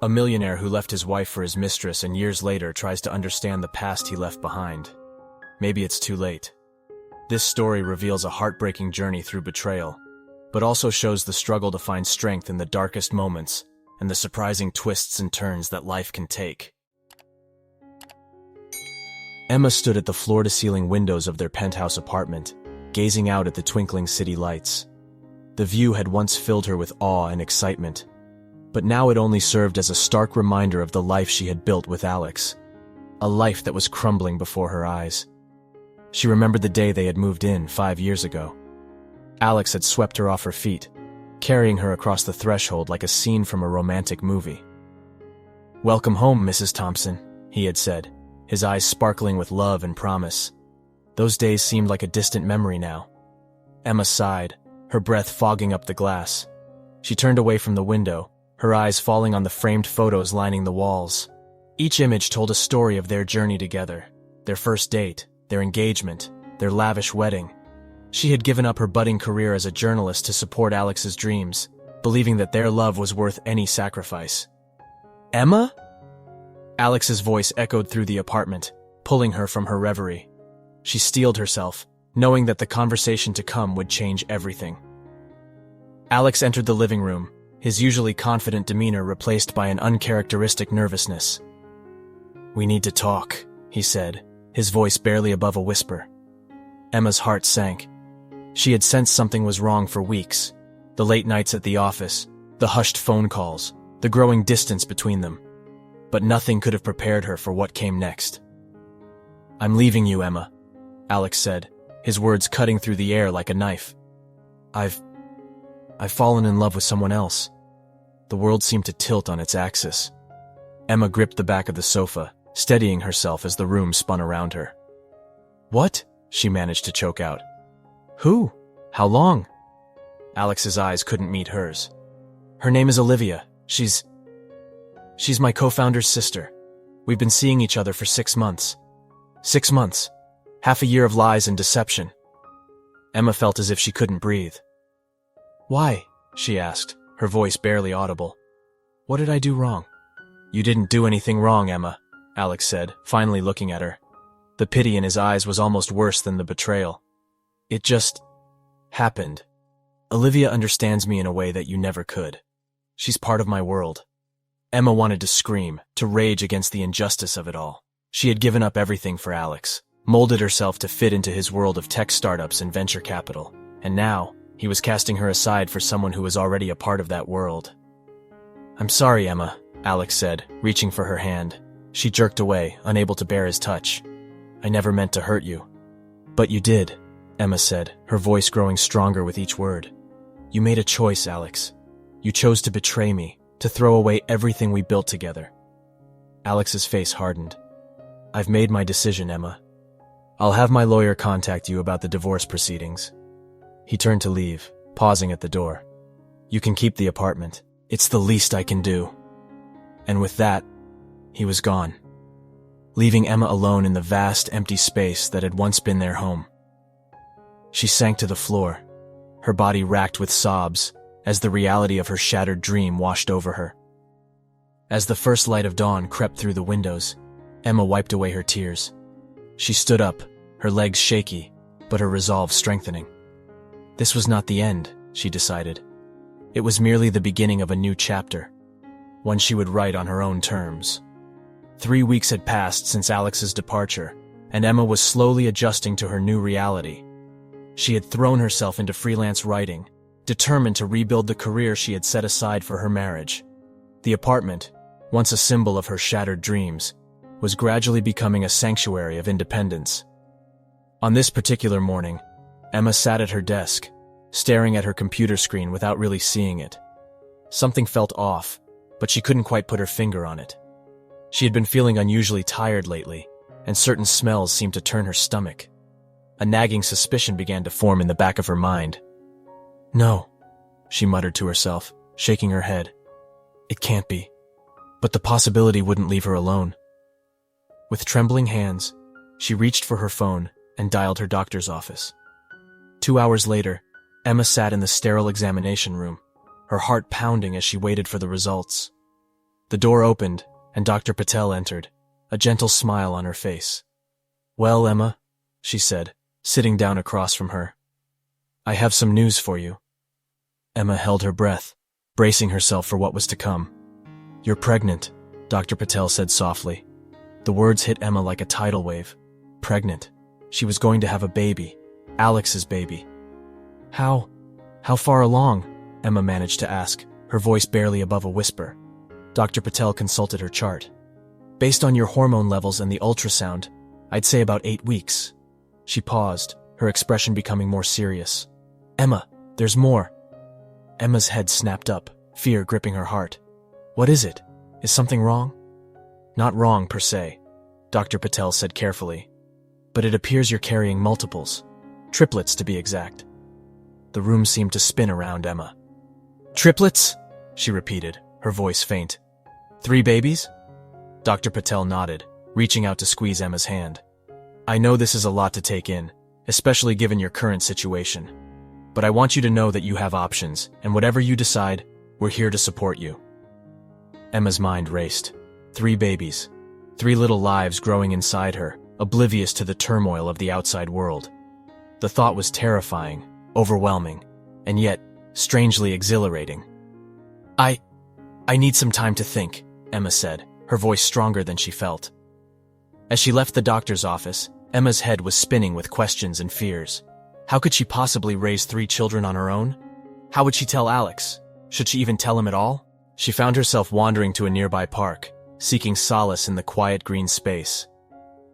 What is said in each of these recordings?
A millionaire who left his wife for his mistress and years later tries to understand the past he left behind. Maybe it's too late. This story reveals a heartbreaking journey through betrayal, but also shows the struggle to find strength in the darkest moments and the surprising twists and turns that life can take. Emma stood at the floor-to-ceiling windows of their penthouse apartment, gazing out at the twinkling city lights. The view had once filled her with awe and excitement, but now it only served as a stark reminder of the life she had built with Alex, a life that was crumbling before her eyes. She remembered the day they had moved in 5 years ago. Alex had swept her off her feet, carrying her across the threshold like a scene from a romantic movie. "Welcome home, Mrs. Thompson," he had said, his eyes sparkling with love and promise. Those days seemed like a distant memory now. Emma sighed, her breath fogging up the glass. She turned away from the window, her eyes falling on the framed photos lining the walls. Each image told a story of their journey together, their first date, their engagement, their lavish wedding. She had given up her budding career as a journalist to support Alex's dreams, believing that their love was worth any sacrifice. "Emma?" Alex's voice echoed through the apartment, pulling her from her reverie. She steeled herself, knowing that the conversation to come would change everything. Alex entered the living room, his usually confident demeanor replaced by an uncharacteristic nervousness. "We need to talk," he said, his voice barely above a whisper. Emma's heart sank. She had sensed something was wrong for weeks. The late nights at the office, the hushed phone calls, the growing distance between them. But nothing could have prepared her for what came next. "I'm leaving you, Emma," Alex said, his words cutting through the air like a knife. I've fallen in love with someone else." The world seemed to tilt on its axis. Emma gripped the back of the sofa, steadying herself as the room spun around her. "What?" she managed to choke out. "Who? How long?" Alex's eyes couldn't meet hers. "Her name is Olivia. She's my co-founder's sister. We've been seeing each other for 6 months. 6 months. Half a year of lies and deception." Emma felt as if she couldn't breathe. "Why?" she asked, her voice barely audible. "What did I do wrong?" "You didn't do anything wrong, Emma," Alex said, finally looking at her. The pity in his eyes was almost worse than the betrayal. "It just happened. Olivia understands me in a way that you never could. She's part of my world." Emma wanted to scream, to rage against the injustice of it all. She had given up everything for Alex, molded herself to fit into his world of tech startups and venture capital, and now he was casting her aside for someone who was already a part of that world. "I'm sorry, Emma," Alex said, reaching for her hand. She jerked away, unable to bear his touch. "I never meant to hurt you." "But you did," Emma said, her voice growing stronger with each word. "You made a choice, Alex. You chose to betray me, to throw away everything we built together." Alex's face hardened. "I've made my decision, Emma. I'll have my lawyer contact you about the divorce proceedings." He turned to leave, pausing at the door. "You can keep the apartment. It's the least I can do." And with that, he was gone, leaving Emma alone in the vast, empty space that had once been their home. She sank to the floor, her body racked with sobs, as the reality of her shattered dream washed over her. As the first light of dawn crept through the windows, Emma wiped away her tears. She stood up, her legs shaky, but her resolve strengthening. This was not the end, she decided. It was merely the beginning of a new chapter, one she would write on her own terms. 3 weeks had passed since Alex's departure, and Emma was slowly adjusting to her new reality. She had thrown herself into freelance writing, determined to rebuild the career she had set aside for her marriage. The apartment, once a symbol of her shattered dreams, was gradually becoming a sanctuary of independence. On this particular morning, Emma sat at her desk, staring at her computer screen without really seeing it. Something felt off, but she couldn't quite put her finger on it. She had been feeling unusually tired lately, and certain smells seemed to turn her stomach. A nagging suspicion began to form in the back of her mind. "No," she muttered to herself, shaking her head. "It can't be." But the possibility wouldn't leave her alone. With trembling hands, she reached for her phone and dialed her doctor's office. 2 hours later, Emma sat in the sterile examination room, her heart pounding as she waited for the results. The door opened, and Dr. Patel entered, a gentle smile on her face. "Well, Emma," she said, sitting down across from her. "I have some news for you." Emma held her breath, bracing herself for what was to come. "You're pregnant," Dr. Patel said softly. The words hit Emma like a tidal wave. Pregnant. She was going to have a baby. Alex's baby. How far along?" Emma managed to ask, her voice barely above a whisper. Dr. Patel consulted her chart. "Based on your hormone levels and the ultrasound, I'd say about 8 weeks. She paused, her expression becoming more serious. "Emma, there's more." Emma's head snapped up, fear gripping her heart. "What is it? Is something wrong?" "Not wrong, per se," Dr. Patel said carefully. "But it appears you're carrying multiples. Triplets, to be exact." The room seemed to spin around Emma. "Triplets?" she repeated, her voice faint. "3 babies?" Dr. Patel nodded, reaching out to squeeze Emma's hand. "I know this is a lot to take in, especially given your current situation. But I want you to know that you have options, and whatever you decide, we're here to support you." Emma's mind raced. 3 babies. 3 little lives growing inside her, oblivious to the turmoil of the outside world. The thought was terrifying, overwhelming, and yet strangely exhilarating. I need some time to think," Emma said, her voice stronger than she felt. As she left the doctor's office, Emma's head was spinning with questions and fears. How could she possibly raise 3 children on her own? How would she tell Alex? Should she even tell him at all? She found herself wandering to a nearby park, seeking solace in the quiet green space.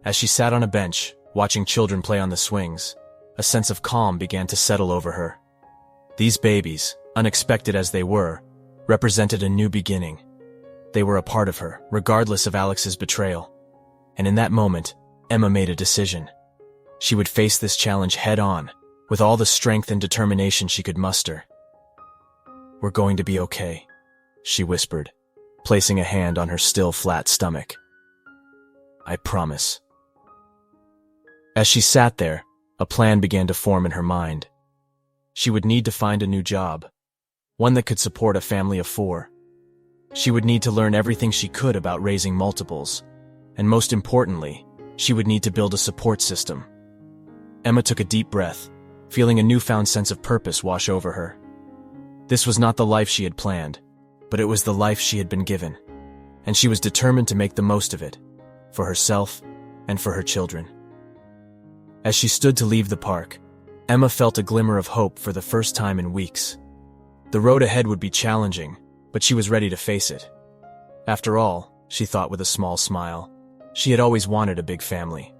As she sat on a bench, watching children play on the swings, a sense of calm began to settle over her. These babies, unexpected as they were, represented a new beginning. They were a part of her, regardless of Alex's betrayal. And in that moment, Emma made a decision. She would face this challenge head-on, with all the strength and determination she could muster. "We're going to be okay," she whispered, placing a hand on her still flat stomach. "I promise." As she sat there, a plan began to form in her mind. She would need to find a new job, one that could support a family of 4. She would need to learn everything she could about raising multiples, and most importantly, she would need to build a support system. Emma took a deep breath, feeling a newfound sense of purpose wash over her. This was not the life she had planned, but it was the life she had been given, and she was determined to make the most of it, for herself and for her children. As she stood to leave the park, Emma felt a glimmer of hope for the first time in weeks. The road ahead would be challenging, but she was ready to face it. After all, she thought with a small smile, she had always wanted a big family.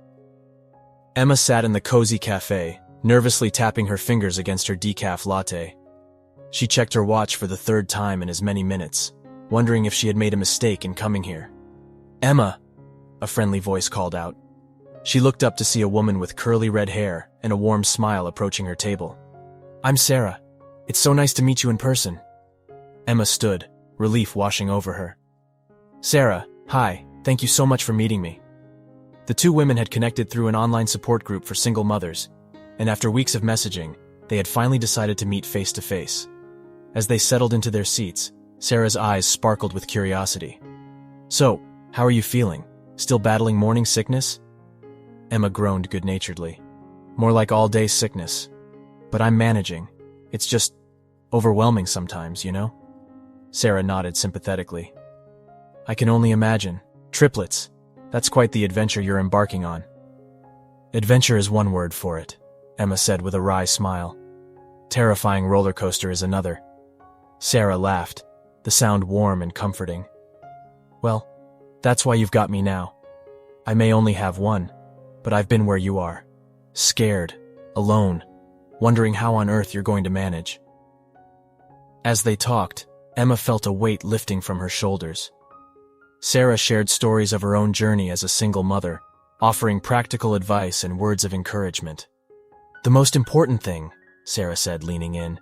Emma sat in the cozy cafe, nervously tapping her fingers against her decaf latte. She checked her watch for the 3rd time in as many minutes, wondering if she had made a mistake in coming here. "Emma!" a friendly voice called out. She looked up to see a woman with curly red hair and a warm smile approaching her table. "I'm Sarah. It's so nice to meet you in person." Emma stood, relief washing over her. "Sarah, hi, thank you so much for meeting me." The 2 women had connected through an online support group for single mothers, and after weeks of messaging, they had finally decided to meet face to face. As they settled into their seats, Sarah's eyes sparkled with curiosity. "So, how are you feeling? Still battling morning sickness?" Emma groaned good-naturedly. "More like all-day sickness. But I'm managing. It's just overwhelming sometimes, you know?" Sarah nodded sympathetically. "I can only imagine. Triplets. That's quite the adventure you're embarking on." "Adventure is one word for it," Emma said with a wry smile. "Terrifying roller coaster is another." Sarah laughed, the sound warm and comforting. "Well, that's why you've got me now. I may only have one, but I've been where you are. Scared, alone, wondering how on earth you're going to manage." As they talked, Emma felt a weight lifting from her shoulders. Sarah shared stories of her own journey as a single mother, offering practical advice and words of encouragement. "The most important thing," Sarah said, leaning in,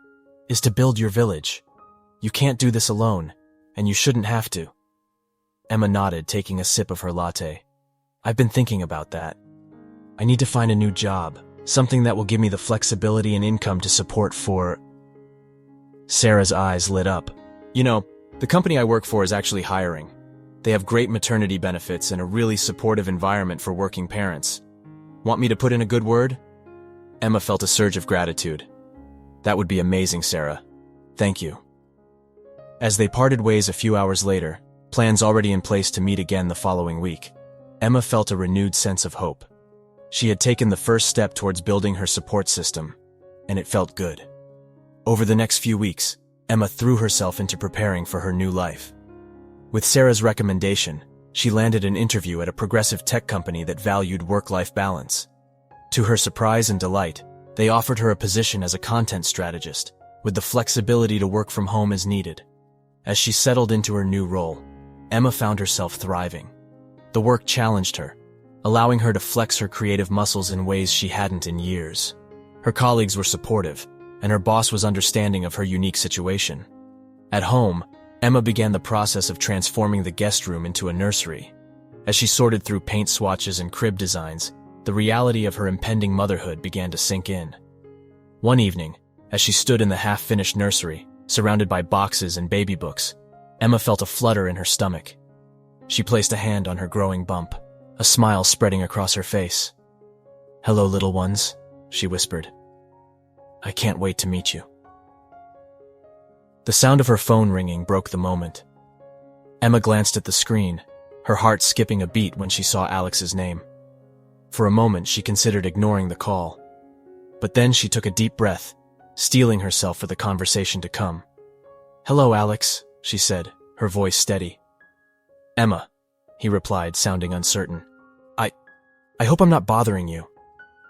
"is to build your village. You can't do this alone, and you shouldn't have to." Emma nodded, taking a sip of her latte. "I've been thinking about that. I need to find a new job, something that will give me the flexibility and income to support 4. Sarah's eyes lit up. "You know, the company I work for is actually hiring. They have great maternity benefits and a really supportive environment for working parents. Want me to put in a good word? Emma felt a surge of gratitude. That would be amazing, Sarah. Thank you. As they parted ways a few hours later, plans already in place to meet again the following week, Emma felt a renewed sense of hope. She had taken the first step towards building her support system, and it felt good. Over the next few weeks, Emma threw herself into preparing for her new life. With Sarah's recommendation, she landed an interview at a progressive tech company that valued work-life balance. To her surprise and delight, they offered her a position as a content strategist, with the flexibility to work from home as needed. As she settled into her new role, Emma found herself thriving. The work challenged her, allowing her to flex her creative muscles in ways she hadn't in years. Her colleagues were supportive, and her boss was understanding of her unique situation. At home, Emma began the process of transforming the guest room into a nursery. As she sorted through paint swatches and crib designs, the reality of her impending motherhood began to sink in. One evening, as she stood in the half-finished nursery, surrounded by boxes and baby books, Emma felt a flutter in her stomach. She placed a hand on her growing bump, a smile spreading across her face. "Hello, little ones," she whispered. "I can't wait to meet you." The sound of her phone ringing broke the moment. Emma glanced at the screen, her heart skipping a beat when she saw Alex's name. For a moment, she considered ignoring the call. But then she took a deep breath, steeling herself for the conversation to come. "Hello, Alex," she said, her voice steady. "Emma," he replied, sounding uncertain. I hope I'm not bothering you.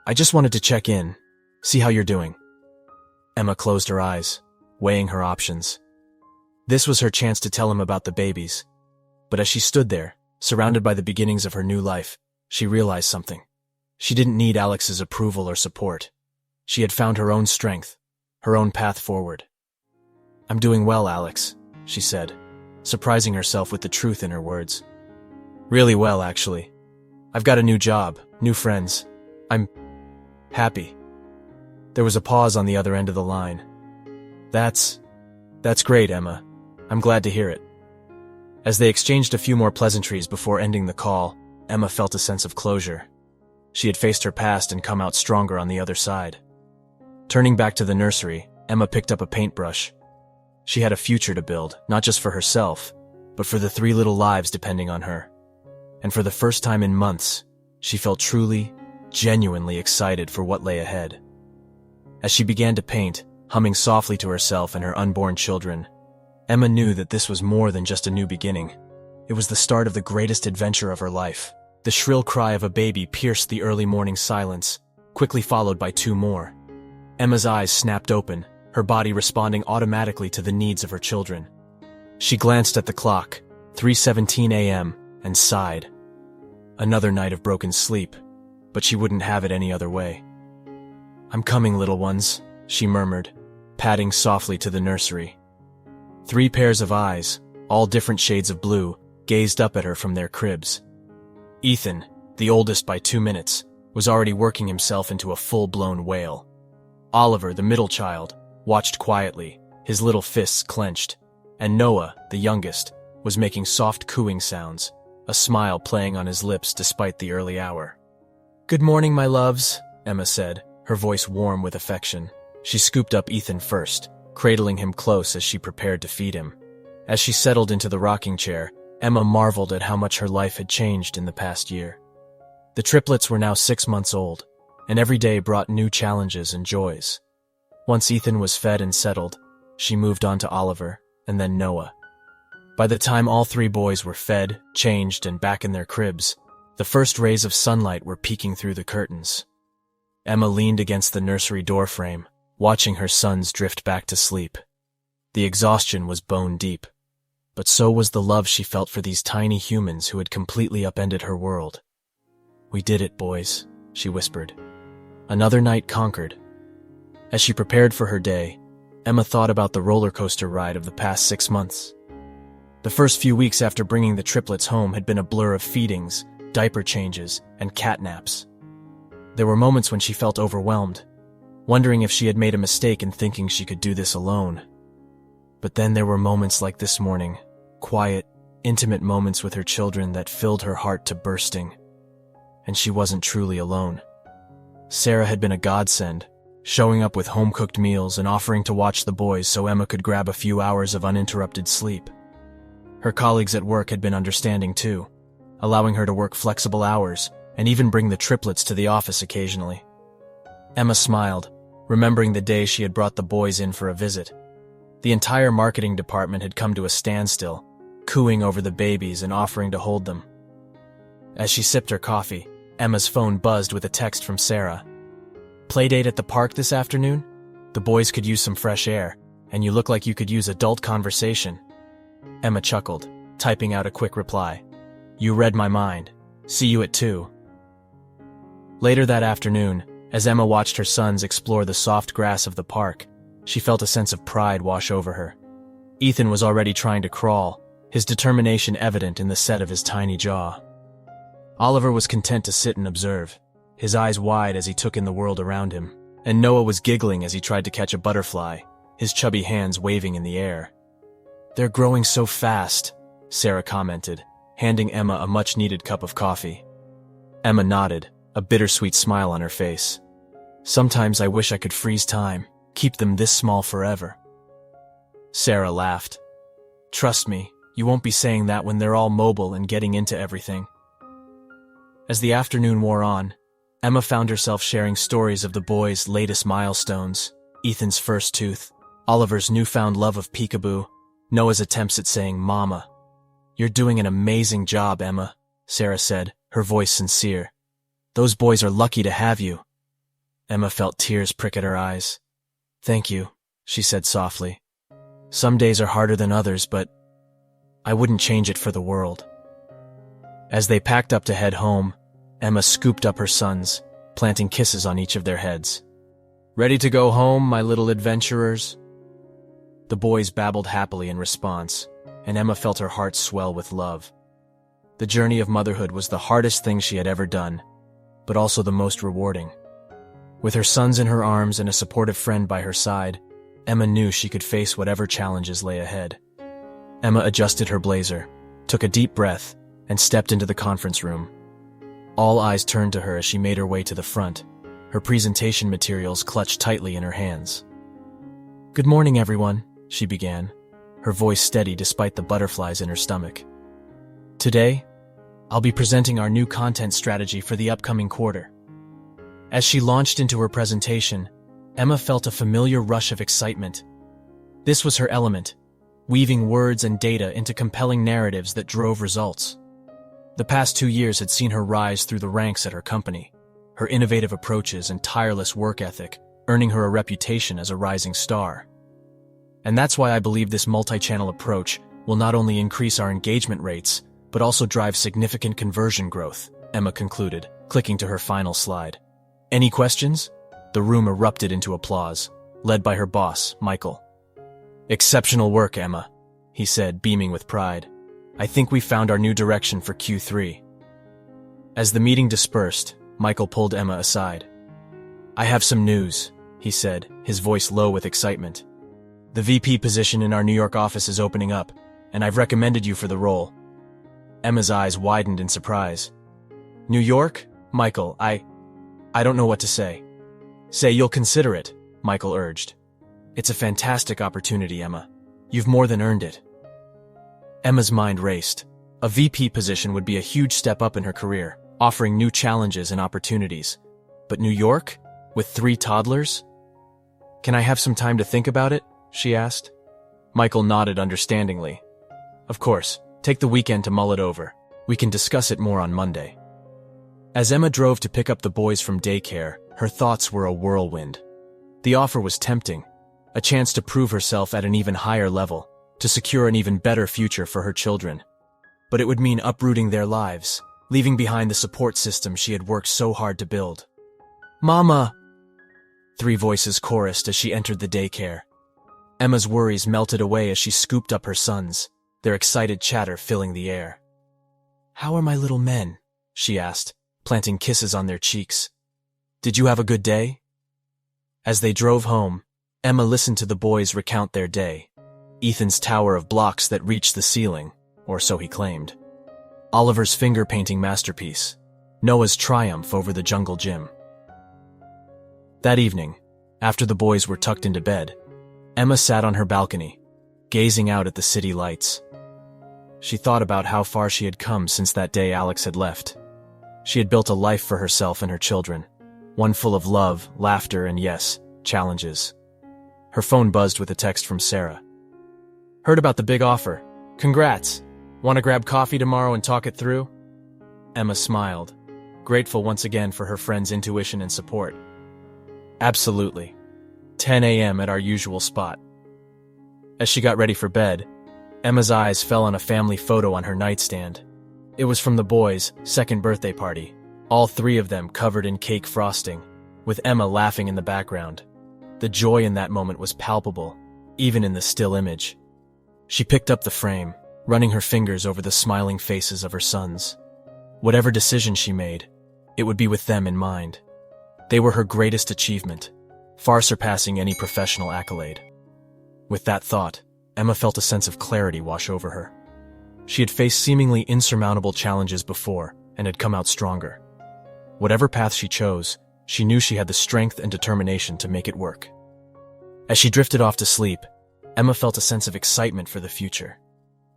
I just wanted to check in, see how you're doing." Emma closed her eyes, weighing her options. This was her chance to tell him about the babies. But as she stood there, surrounded by the beginnings of her new life, she realized something. She didn't need Alex's approval or support. She had found her own strength, her own path forward. "I'm doing well, Alex," she said, surprising herself with the truth in her words. "Really well, actually. I've got a new job, new friends. I'm happy." There was a pause on the other end of the line. That's great, Emma. I'm glad to hear it." As they exchanged a few more pleasantries before ending the call, Emma felt a sense of closure. She had faced her past and come out stronger on the other side. Turning back to the nursery, Emma picked up a paintbrush. She had a future to build, not just for herself, but for the 3 little lives depending on her. And for the first time in months, she felt truly, genuinely excited for what lay ahead. As she began to paint, humming softly to herself and her unborn children, Emma knew that this was more than just a new beginning. It was the start of the greatest adventure of her life. The shrill cry of a baby pierced the early morning silence, quickly followed by 2 more. Emma's eyes snapped open, her body responding automatically to the needs of her children. She glanced at the clock, 3:17 a.m., and sighed. Another night of broken sleep, but she wouldn't have it any other way. "I'm coming, little ones," she murmured, padding softly to the nursery. 3 pairs of eyes, all different shades of blue, gazed up at her from their cribs. Ethan, the oldest by 2 minutes, was already working himself into a full-blown whale. Oliver, the middle child, watched quietly, his little fists clenched, and Noah, the youngest, was making soft cooing sounds, a smile playing on his lips despite the early hour. "Good morning, my loves," Emma said, her voice warm with affection. She scooped up Ethan first, cradling him close as she prepared to feed him. As she settled into the rocking chair, Emma marveled at how much her life had changed in the past year. The triplets were now 6 months old, and every day brought new challenges and joys. Once Ethan was fed and settled, she moved on to Oliver, and then Noah. By the time all 3 boys were fed, changed, and back in their cribs, the first rays of sunlight were peeking through the curtains. Emma leaned against the nursery doorframe, watching her sons drift back to sleep. The exhaustion was bone deep, but so was the love she felt for these tiny humans who had completely upended her world. "We did it, boys," she whispered. Another night conquered. As she prepared for her day, Emma thought about the roller coaster ride of the past 6 months. The first few weeks after bringing the triplets home had been a blur of feedings, diaper changes, and cat naps. There were moments when she felt overwhelmed, wondering if she had made a mistake in thinking she could do this alone. But then there were moments like this morning, quiet, intimate moments with her children that filled her heart to bursting. And she wasn't truly alone. Sarah had been a godsend, showing up with home-cooked meals and offering to watch the boys so Emma could grab a few hours of uninterrupted sleep. Her colleagues at work had been understanding too, allowing her to work flexible hours and even bring the triplets to the office occasionally. Emma smiled, remembering the day she had brought the boys in for a visit. The entire marketing department had come to a standstill, cooing over the babies and offering to hold them. As she sipped her coffee, Emma's phone buzzed with a text from Sarah. "Playdate at the park this afternoon? The boys could use some fresh air, and you look like you could use adult conversation." Emma chuckled, typing out a quick reply. "You read my mind. See you at 2." Later that afternoon, as Emma watched her sons explore the soft grass of the park, she felt a sense of pride wash over her. Ethan was already trying to crawl, his determination evident in the set of his tiny jaw. Oliver was content to sit and observe, his eyes wide as he took in the world around him, and Noah was giggling as he tried to catch a butterfly, his chubby hands waving in the air. "They're growing so fast," Sarah commented, handing Emma a much-needed cup of coffee. Emma nodded, a bittersweet smile on her face. "Sometimes I wish I could freeze time, keep them this small forever." Sarah laughed. "Trust me, you won't be saying that when they're all mobile and getting into everything." As the afternoon wore on, Emma found herself sharing stories of the boys' latest milestones, Ethan's first tooth, Oliver's newfound love of peekaboo, Noah's attempts at saying "Mama." "You're doing an amazing job, Emma," Sarah said, her voice sincere. "Those boys are lucky to have you." Emma felt tears prick at her eyes. "Thank you," she said softly. "Some days are harder than others, but I wouldn't change it for the world." As they packed up to head home, Emma scooped up her sons, planting kisses on each of their heads. "Ready to go home, my little adventurers?" The boys babbled happily in response, and Emma felt her heart swell with love. The journey of motherhood was the hardest thing she had ever done, but also the most rewarding. With her sons in her arms and a supportive friend by her side, Emma knew she could face whatever challenges lay ahead. Emma adjusted her blazer, took a deep breath, and stepped into the conference room. All eyes turned to her as she made her way to the front, her presentation materials clutched tightly in her hands. "Good morning, everyone," she began, her voice steady despite the butterflies in her stomach. "Today, I'll be presenting our new content strategy for the upcoming quarter." As she launched into her presentation, Emma felt a familiar rush of excitement. This was her element, weaving words and data into compelling narratives that drove results. The past 2 years had seen her rise through the ranks at her company, her innovative approaches and tireless work ethic earning her a reputation as a rising star. And that's why I believe this multi-channel approach will not only increase our engagement rates, but also drive significant conversion growth, Emma concluded, clicking to her final slide. "Any questions?" The room erupted into applause, led by her boss, Michael. "Exceptional work, Emma," he said, beaming with pride. "I think we found our new direction for Q3. As the meeting dispersed, Michael pulled Emma aside. "I have some news," he said, his voice low with excitement. "The VP position in our New York office is opening up, and I've recommended you for the role." Emma's eyes widened in surprise. "New York? Michael, I don't know what to say." "Say you'll consider it," Michael urged. "It's a fantastic opportunity, Emma. You've more than earned it." Emma's mind raced. A VP position would be a huge step up in her career, offering new challenges and opportunities. But New York? With 3 toddlers? "Can I have some time to think about it?" she asked. Michael nodded understandingly. "Of course, take the weekend to mull it over. We can discuss it more on Monday." As Emma drove to pick up the boys from daycare, her thoughts were a whirlwind. The offer was tempting, a chance to prove herself at an even higher level, to secure an even better future for her children. But it would mean uprooting their lives, leaving behind the support system she had worked so hard to build. "Mama!" 3 voices chorused as she entered the daycare. Emma's worries melted away as she scooped up her sons, their excited chatter filling the air. "How are my little men?" she asked, planting kisses on their cheeks. "Did you have a good day?" As they drove home, Emma listened to the boys recount their day. Ethan's tower of blocks that reached the ceiling, or so he claimed. Oliver's finger-painting masterpiece, Noah's triumph over the jungle gym. That evening, after the boys were tucked into bed, Emma sat on her balcony, gazing out at the city lights. She thought about how far she had come since that day Alex had left. She had built a life for herself and her children, one full of love, laughter, and yes, challenges. Her phone buzzed with a text from Sarah. "Heard about the big offer. Congrats. Want to grab coffee tomorrow and talk it through?" Emma smiled, grateful once again for her friend's intuition and support. "Absolutely. 10 a.m. at our usual spot." As she got ready for bed, Emma's eyes fell on a family photo on her nightstand. It was from the boys' second birthday party, all three of them covered in cake frosting, with Emma laughing in the background. The joy in that moment was palpable, even in the still image. She picked up the frame, running her fingers over the smiling faces of her sons. Whatever decision she made, it would be with them in mind. They were her greatest achievement, far surpassing any professional accolade. With that thought, Emma felt a sense of clarity wash over her. She had faced seemingly insurmountable challenges before and had come out stronger. Whatever path she chose, she knew she had the strength and determination to make it work. As she drifted off to sleep, Emma felt a sense of excitement for the future.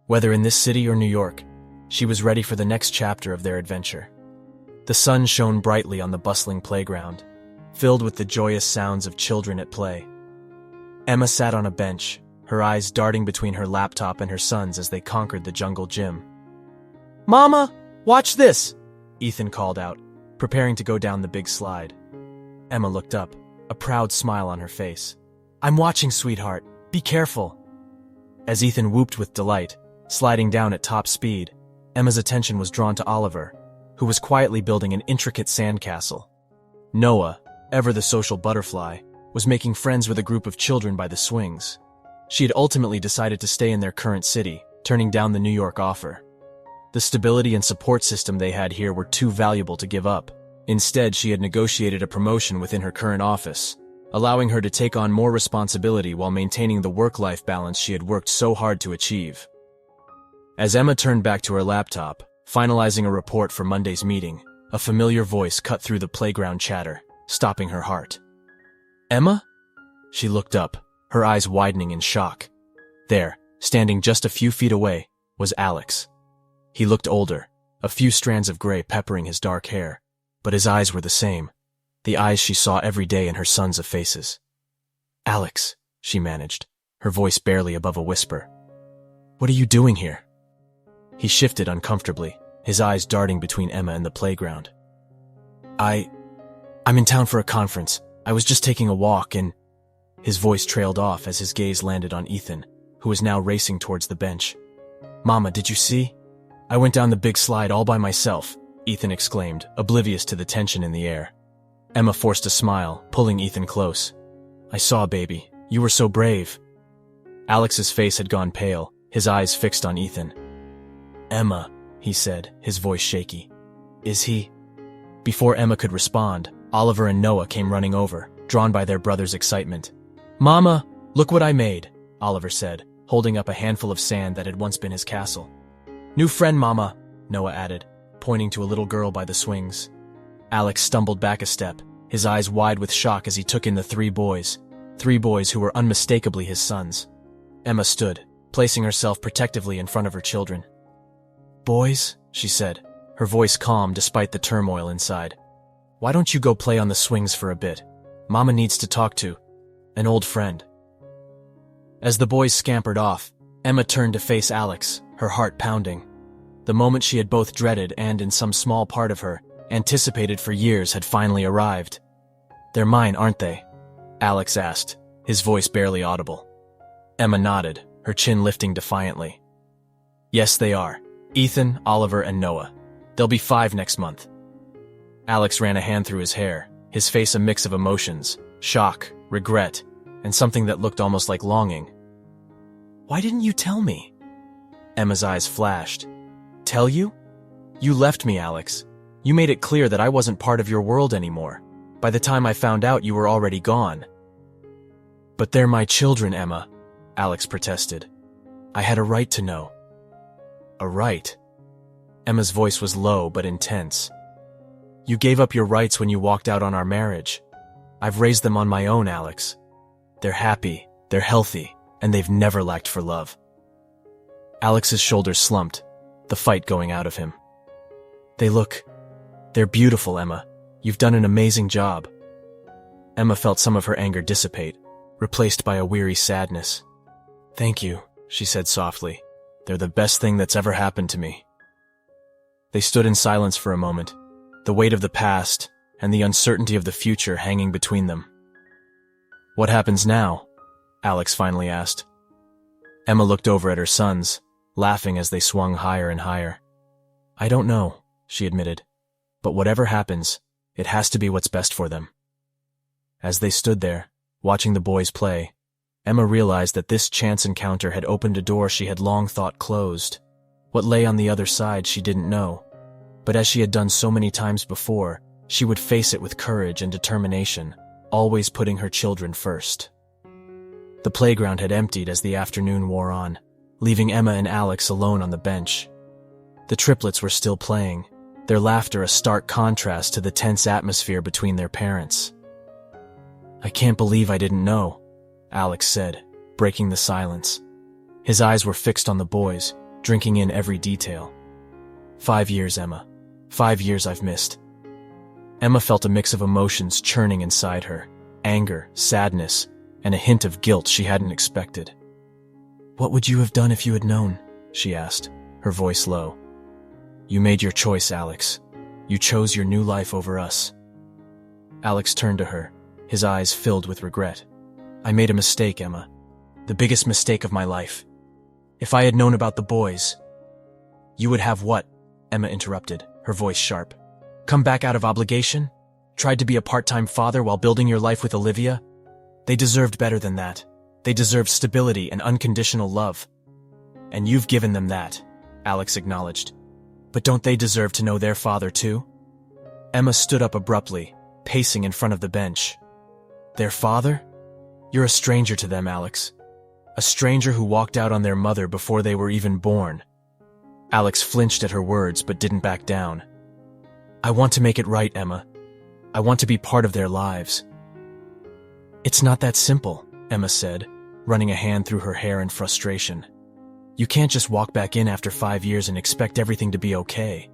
Whether in this city or New York, she was ready for the next chapter of their adventure. The sun shone brightly on the bustling playground, filled with the joyous sounds of children at play. Emma sat on a bench, her eyes darting between her laptop and her sons as they conquered the jungle gym. "Mama, watch this!" Ethan called out, preparing to go down the big slide. Emma looked up, a proud smile on her face. "I'm watching, sweetheart. Be careful." As Ethan whooped with delight, sliding down at top speed, Emma's attention was drawn to Oliver, who was quietly building an intricate sandcastle. Noah, ever the social butterfly, was making friends with a group of children by the swings. She had ultimately decided to stay in their current city, turning down the New York offer. The stability and support system they had here were too valuable to give up. Instead, she had negotiated a promotion within her current office, allowing her to take on more responsibility while maintaining the work-life balance she had worked so hard to achieve. As Emma turned back to her laptop, finalizing a report for Monday's meeting, a familiar voice cut through the playground chatter, stopping her heart. "Emma?" She looked up, her eyes widening in shock. There, standing just a few feet away, was Alex. He looked older, a few strands of gray peppering his dark hair, but his eyes were the same, the eyes she saw every day in her sons' faces. "Alex," she managed, her voice barely above a whisper. "What are you doing here?" He shifted uncomfortably, his eyes darting between Emma and the playground. I'm in town for a conference. I was just taking a walk and..." His voice trailed off as his gaze landed on Ethan, who was now racing towards the bench. "Mama, did you see? I went down the big slide all by myself," Ethan exclaimed, oblivious to the tension in the air. Emma forced a smile, pulling Ethan close. "I saw, baby. You were so brave." Alex's face had gone pale, his eyes fixed on Ethan. "Emma," he said, his voice shaky. "Is he?" Before Emma could respond, Oliver and Noah came running over, drawn by their brother's excitement. "Mama, look what I made," Oliver said, holding up a handful of sand that had once been his castle. "New friend, Mama," Noah added, pointing to a little girl by the swings. Alex stumbled back a step, his eyes wide with shock as he took in the three boys who were unmistakably his sons. Emma stood, placing herself protectively in front of her children. "Boys," she said, her voice calm despite the turmoil inside. "Why don't you go play on the swings for a bit? Mama needs to talk to an old friend." As the boys scampered off, Emma turned to face Alex, her heart pounding. The moment she had both dreaded and, in some small part of her, anticipated for years had finally arrived. "They're mine, aren't they?" Alex asked, his voice barely audible. Emma nodded, her chin lifting defiantly. "Yes, they are. Ethan, Oliver, and Noah. There'll be 5 next month." Alex ran a hand through his hair, his face a mix of emotions, shock, regret, and something that looked almost like longing. "Why didn't you tell me?" Emma's eyes flashed. "Tell you? You left me, Alex. You made it clear that I wasn't part of your world anymore. By the time I found out, you were already gone." "But they're my children, Emma," Alex protested. "I had a right to know." A right? Emma's voice was low but intense. You gave up your rights when you walked out on our marriage. I've raised them on my own, Alex. They're happy, they're healthy, and they've never lacked for love. Alex's shoulders slumped, the fight going out of him. They're beautiful, Emma. You've done an amazing job. Emma felt some of her anger dissipate, replaced by a weary sadness. Thank you, she said softly. They're the best thing that's ever happened to me. They stood in silence for a moment, the weight of the past and the uncertainty of the future hanging between them. What happens now? Alex finally asked. Emma looked over at her sons, laughing as they swung higher and higher. I don't know, she admitted, but whatever happens, it has to be what's best for them. As they stood there, watching the boys play, Emma realized that this chance encounter had opened a door she had long thought closed. What lay on the other side she didn't know, but as she had done so many times before, she would face it with courage and determination, always putting her children first. The playground had emptied as the afternoon wore on, leaving Emma and Alex alone on the bench. The triplets were still playing, their laughter a stark contrast to the tense atmosphere between their parents. I can't believe I didn't know, Alex said, breaking the silence. His eyes were fixed on the boys, drinking in every detail. 5 years, Emma. 5 years I've missed. Emma felt a mix of emotions churning inside her, anger, sadness, and a hint of guilt she hadn't expected. What would you have done if you had known? She asked, her voice low. You made your choice, Alex. You chose your new life over us. Alex turned to her, his eyes filled with regret. I made a mistake, Emma. The biggest mistake of my life. If I had known about the boys... You would have what? Emma interrupted, her voice sharp. Come back out of obligation? Tried to be a part-time father while building your life with Olivia? They deserved better than that. They deserved stability and unconditional love. And you've given them that, Alex acknowledged. But don't they deserve to know their father too? Emma stood up abruptly, pacing in front of the bench. Their father? You're a stranger to them, Alex. A stranger who walked out on their mother before they were even born. Alex flinched at her words but didn't back down. I want to make it right, Emma. I want to be part of their lives. It's not that simple, Emma said, running a hand through her hair in frustration. You can't just walk back in after 5 years and expect everything to be okay.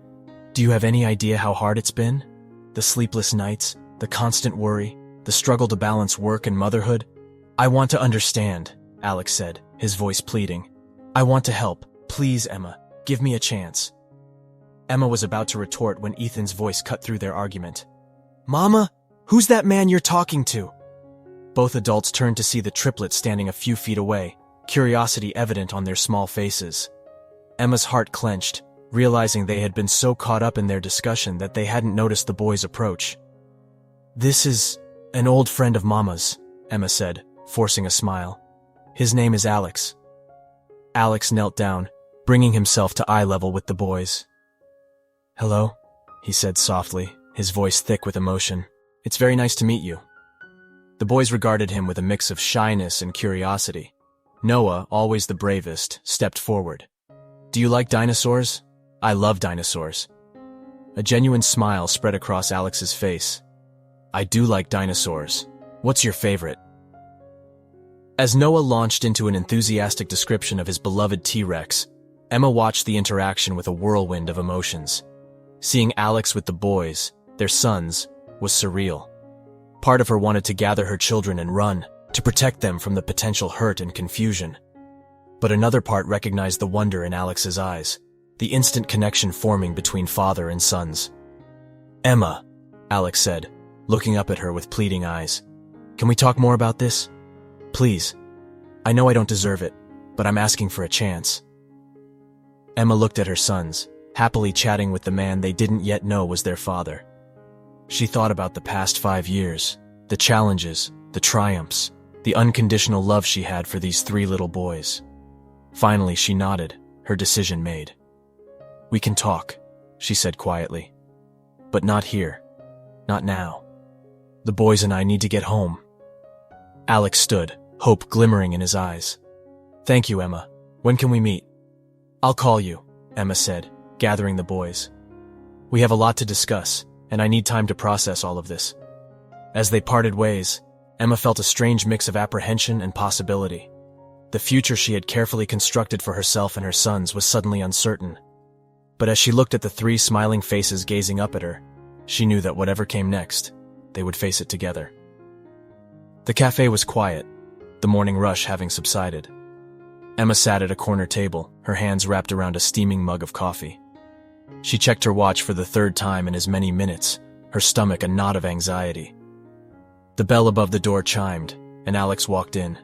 Do you have any idea how hard it's been? The sleepless nights, the constant worry, the struggle to balance work and motherhood? I want to understand, Alex said, his voice pleading. I want to help. Please, Emma, give me a chance. Emma was about to retort when Ethan's voice cut through their argument. Mama, who's that man you're talking to? Both adults turned to see the triplets standing a few feet away, curiosity evident on their small faces. Emma's heart clenched, realizing they had been so caught up in their discussion that they hadn't noticed the boy's approach. This is an old friend of Mama's, Emma said, forcing a smile. His name is Alex. Alex knelt down, bringing himself to eye level with the boys. Hello, he said softly, his voice thick with emotion. It's very nice to meet you. The boys regarded him with a mix of shyness and curiosity. Noah, always the bravest, stepped forward. Do you like dinosaurs? I love dinosaurs. A genuine smile spread across Alex's face. I do like dinosaurs. What's your favorite? As Noah launched into an enthusiastic description of his beloved T-Rex, Emma watched the interaction with a whirlwind of emotions. Seeing Alex with the boys, their sons, was surreal. Part of her wanted to gather her children and run, to protect them from the potential hurt and confusion. But another part recognized the wonder in Alex's eyes, the instant connection forming between father and sons. Emma, Alex said, looking up at her with pleading eyes. Can we talk more about this? Please. I know I don't deserve it, but I'm asking for a chance. Emma looked at her sons, happily chatting with the man they didn't yet know was their father. She thought about the past 5 years, the challenges, the triumphs, the unconditional love she had for these 3 little boys. Finally, she nodded, her decision made. We can talk, she said quietly. But not here. Not now. The boys and I need to get home. Alex stood, hope glimmering in his eyes. Thank you, Emma. When can we meet? I'll call you, Emma said, gathering the boys. "We have a lot to discuss, and I need time to process all of this." As they parted ways, Emma felt a strange mix of apprehension and possibility. The future she had carefully constructed for herself and her sons was suddenly uncertain. But as she looked at the three smiling faces gazing up at her, she knew that whatever came next, they would face it together. The cafe was quiet, the morning rush having subsided. Emma sat at a corner table, her hands wrapped around a steaming mug of coffee. She checked her watch for the third time in as many minutes, her stomach a knot of anxiety. The bell above the door chimed, and Alex walked in.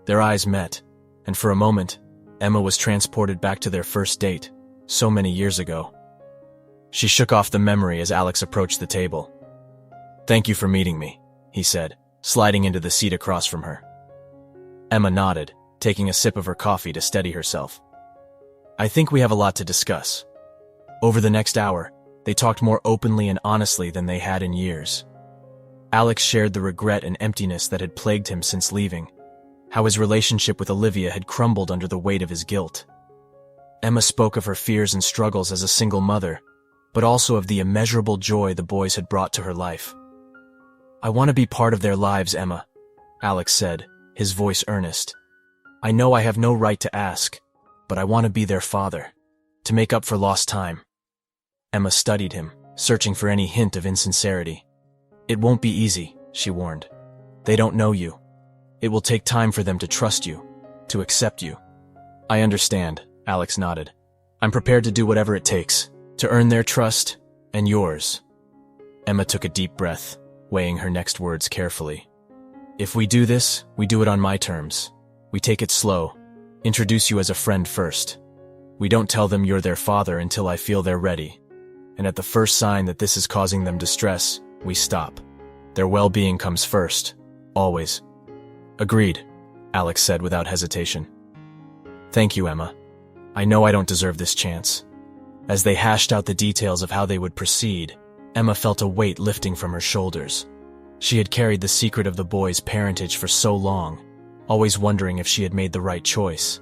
Their eyes met, and for a moment, Emma was transported back to their first date, so many years ago. She shook off the memory as Alex approached the table. "Thank you for meeting me," he said, sliding into the seat across from her. Emma nodded, taking a sip of her coffee to steady herself. "I think we have a lot to discuss." Over the next hour, they talked more openly and honestly than they had in years. Alex shared the regret and emptiness that had plagued him since leaving, how his relationship with Olivia had crumbled under the weight of his guilt. Emma spoke of her fears and struggles as a single mother, but also of the immeasurable joy the boys had brought to her life. "I want to be part of their lives, Emma," Alex said, his voice earnest. "I know I have no right to ask, but I want to be their father, to make up for lost time." Emma studied him, searching for any hint of insincerity. "It won't be easy," she warned. "They don't know you. It will take time for them to trust you, to accept you." "I understand," Alex nodded. "I'm prepared to do whatever it takes, to earn their trust and yours." Emma took a deep breath, weighing her next words carefully. "If we do this, we do it on my terms. We take it slow, introduce you as a friend first. We don't tell them you're their father until I feel they're ready. And at the first sign that this is causing them distress, we stop. Their well-being comes first, always." "Agreed," Alex said without hesitation. "Thank you, Emma. I know I don't deserve this chance." As they hashed out the details of how they would proceed, Emma felt a weight lifting from her shoulders. She had carried the secret of the boys' parentage for so long, always wondering if she had made the right choice.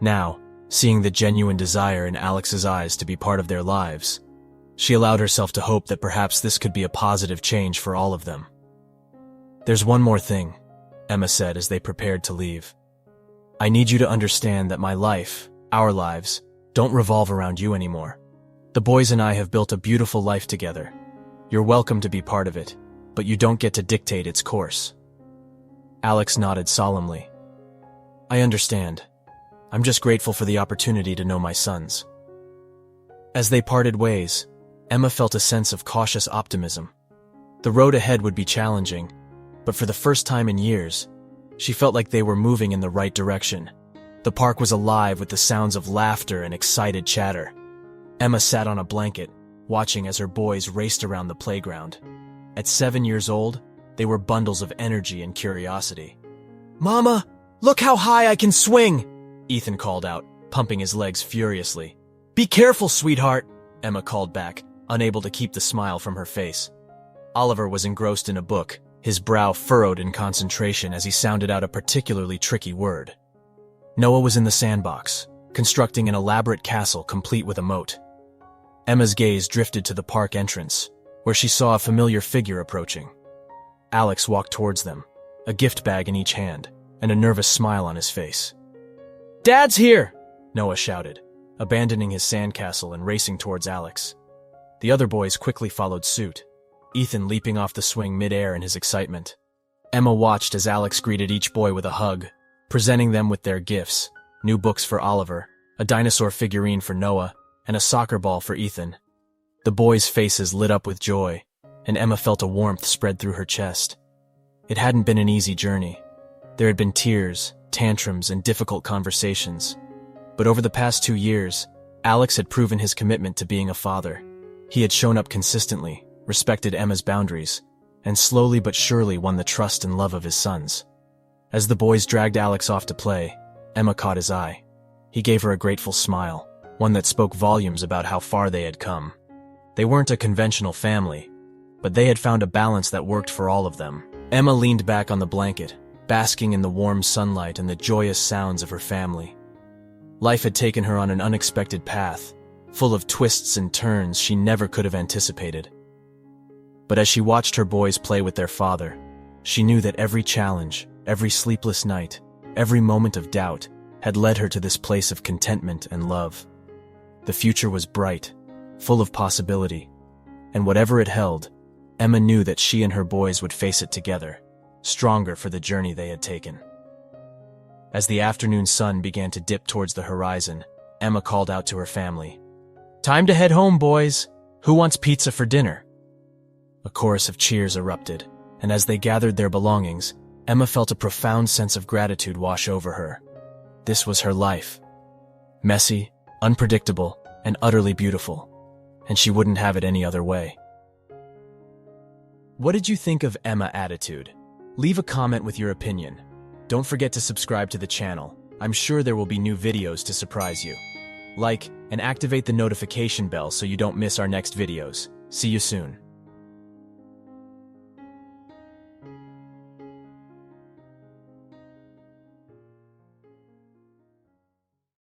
Now, seeing the genuine desire in Alex's eyes to be part of their lives, she allowed herself to hope that perhaps this could be a positive change for all of them. "There's one more thing," Emma said as they prepared to leave. "I need you to understand that my life, our lives, don't revolve around you anymore. The boys and I have built a beautiful life together. You're welcome to be part of it, but you don't get to dictate its course." Alex nodded solemnly. "I understand. I'm just grateful for the opportunity to know my sons." As they parted ways, Emma felt a sense of cautious optimism. The road ahead would be challenging, but for the first time in years, she felt like they were moving in the right direction. The park was alive with the sounds of laughter and excited chatter. Emma sat on a blanket, watching as her boys raced around the playground. At 7 years old, they were bundles of energy and curiosity. "Mama, look how high I can swing!" Ethan called out, pumping his legs furiously. "Be careful, sweetheart," Emma called back, unable to keep the smile from her face. Oliver was engrossed in a book, his brow furrowed in concentration as he sounded out a particularly tricky word. Noah was in the sandbox, constructing an elaborate castle complete with a moat. Emma's gaze drifted to the park entrance, where she saw a familiar figure approaching. Alex walked towards them, a gift bag in each hand, and a nervous smile on his face. "Dad's here!" Noah shouted, abandoning his sandcastle and racing towards Alex. The other boys quickly followed suit, Ethan leaping off the swing mid-air in his excitement. Emma watched as Alex greeted each boy with a hug, presenting them with their gifts, new books for Oliver, a dinosaur figurine for Noah, and a soccer ball for Ethan. The boys' faces lit up with joy, and Emma felt a warmth spread through her chest. It hadn't been an easy journey. There had been tears, tantrums, and difficult conversations. But over the past 2 years, Alex had proven his commitment to being a father. He had shown up consistently, respected Emma's boundaries, and slowly but surely won the trust and love of his sons. As the boys dragged Alex off to play, Emma caught his eye. He gave her a grateful smile, one that spoke volumes about how far they had come. They weren't a conventional family, but they had found a balance that worked for all of them. Emma leaned back on the blanket, basking in the warm sunlight and the joyous sounds of her family. Life had taken her on an unexpected path, full of twists and turns she never could have anticipated. But as she watched her boys play with their father, she knew that every challenge, every sleepless night, every moment of doubt had led her to this place of contentment and love. The future was bright, full of possibility, and whatever it held, Emma knew that she and her boys would face it together, stronger for the journey they had taken. As the afternoon sun began to dip towards the horizon, Emma called out to her family, "Time to head home, boys! Who wants pizza for dinner?" A chorus of cheers erupted, and as they gathered their belongings, Emma felt a profound sense of gratitude wash over her. This was her life. Messy, unpredictable, and utterly beautiful, and she wouldn't have it any other way. What did you think of Emma's attitude? Leave a comment with your opinion. Don't forget to subscribe to the channel. I'm sure there will be new videos to surprise you. Like and activate the notification bell so you don't miss our next videos. See you soon.